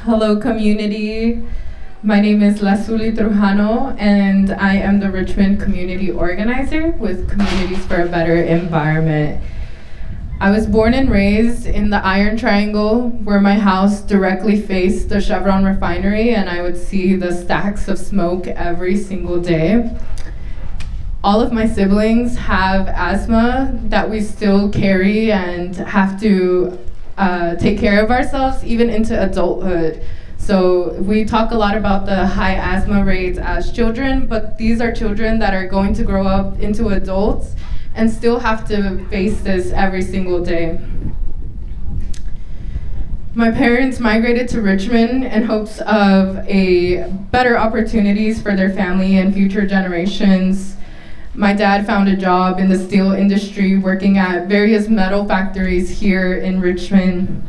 Hello, community. My name is Lazuli Trujano, and I am the Richmond community organizer with Communities for a Better Environment. I was born and raised in the Iron Triangle, where my house directly faced the Chevron refinery, and I would see the stacks of smoke every single day. All of my siblings have asthma that we still carry and have to take care of ourselves even into adulthood. So we talk a lot about the high asthma rates as children, but these are children that are going to grow up into adults and still have to face this every single day. My parents migrated to Richmond in hopes of better opportunities for their family and future generations. My dad found a job in the steel industry working at various metal factories here in Richmond.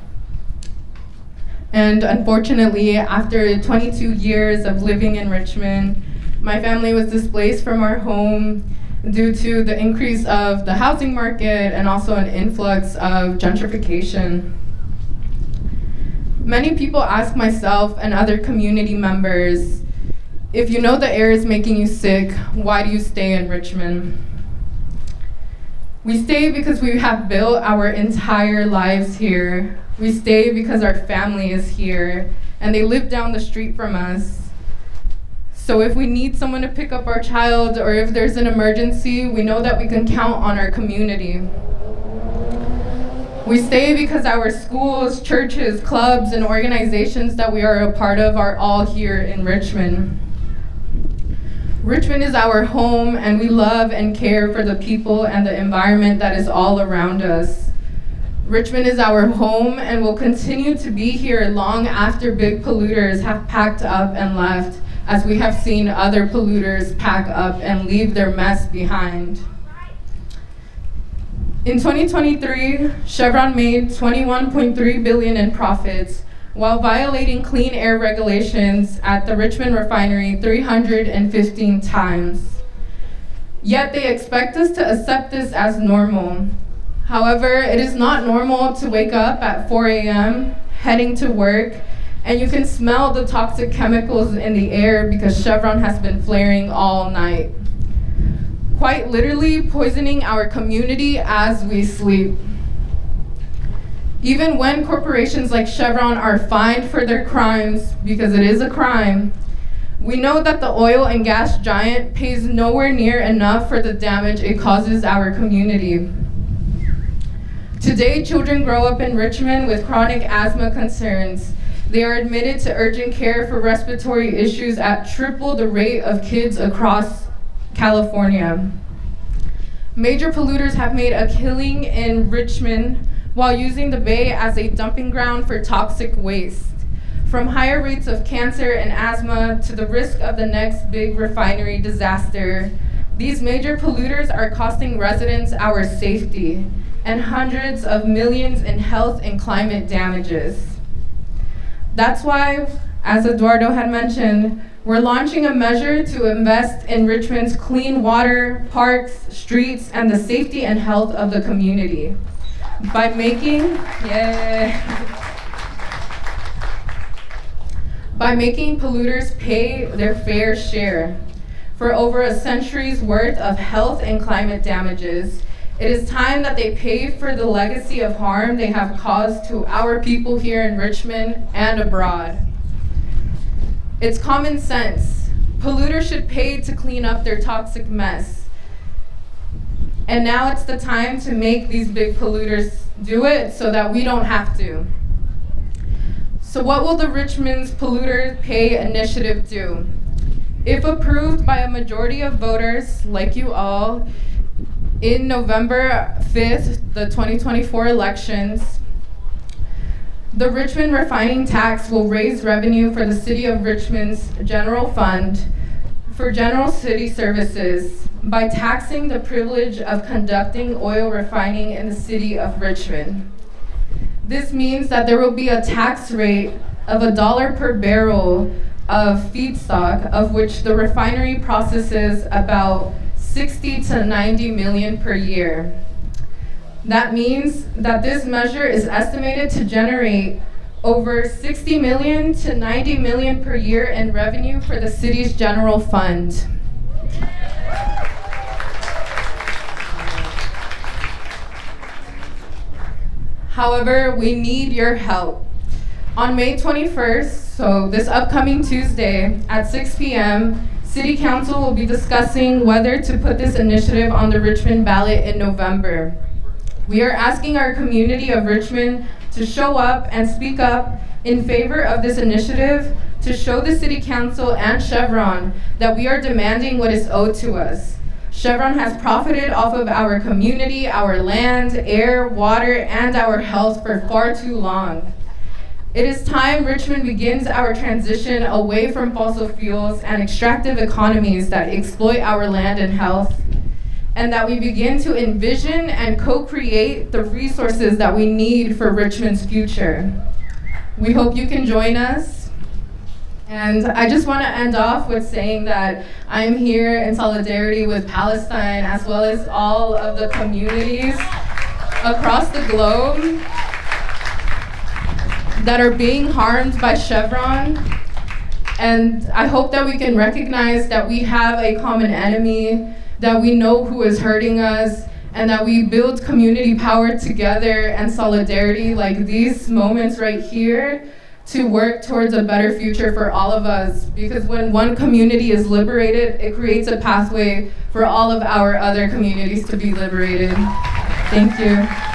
And unfortunately, after 22 years of living in Richmond, my family was displaced from our home due to the increase of the housing market and also an influx of gentrification. Many people ask myself and other community members, if you know the air is making you sick, why do you stay in Richmond? We stay because we have built our entire lives here. We stay because our family is here, and they live down the street from us. So if we need someone to pick up our child, or if there's an emergency, we know that we can count on our community. We stay because our schools, churches, clubs, and organizations that we are a part of are all here in Richmond. Richmond is our home, and we love and care for the people and the environment that is all around us. Richmond is our home and will continue to be here long after big polluters have packed up and left, as we have seen other polluters pack up and leave their mess behind. In 2023, Chevron made $21.3 billion in profits, while violating clean air regulations at the Richmond refinery 315 times. Yet they expect us to accept this as normal. However, it is not normal to wake up at 4 a.m., heading to work, and you can smell the toxic chemicals in the air because Chevron has been flaring all night, quite literally poisoning our community as we sleep. Even when corporations like Chevron are fined for their crimes, because it is a crime, we know that the oil and gas giant pays nowhere near enough for the damage it causes our community. Today, children grow up in Richmond with chronic asthma concerns. They are admitted to urgent care for respiratory issues at triple the rate of kids across California. Major polluters have made a killing in Richmond while using the bay as a dumping ground for toxic waste. From higher rates of cancer and asthma to the risk of the next big refinery disaster, these major polluters are costing residents our safety and hundreds of millions in health and climate damages. That's why, as Eduardo had mentioned, we're launching a measure to invest in Richmond's clean water, parks, streets, and the safety and health of the community. By making polluters pay their fair share for over a century's worth of health and climate damages, it is time that they pay for the legacy of harm they have caused to our people here in Richmond and abroad. It's common sense. Polluters should pay to clean up their toxic mess. And now it's the time to make these big polluters do it so that we don't have to. So what will the Richmond's Polluter Pay Initiative do? If approved by a majority of voters, like you all, in November 5th, the 2024 elections, the Richmond refining tax will raise revenue for the City of Richmond's general fund for general city services by taxing the privilege of conducting oil refining in the City of Richmond. This means that there will be a tax rate of $1 per barrel of feedstock, of which the refinery processes about 60 to 90 million per year. That means that this measure is estimated to generate over 60 million to 90 million per year in revenue for the city's general fund. However, we need your help. On May 21st, so this upcoming Tuesday at 6 p.m., City Council will be discussing whether to put this initiative on the Richmond ballot in November. We are asking our community of Richmond to show up and speak up in favor of this initiative to show the City Council and Chevron that we are demanding what is owed to us. Chevron has profited off of our community, our land, air, water, and our health for far too long. It is time Richmond begins our transition away from fossil fuels and extractive economies that exploit our land and health, and that we begin to envision and co-create the resources that we need for Richmond's future. We hope you can join us. And I just want to end off with saying that I'm here in solidarity with Palestine, as well as all of the communities across the globe that are being harmed by Chevron. And I hope that we can recognize that we have a common enemy, that we know who is hurting us, and that we build community power together and solidarity like these moments right here to work towards a better future for all of us. Because when one community is liberated, it creates a pathway for all of our other communities to be liberated. Thank you.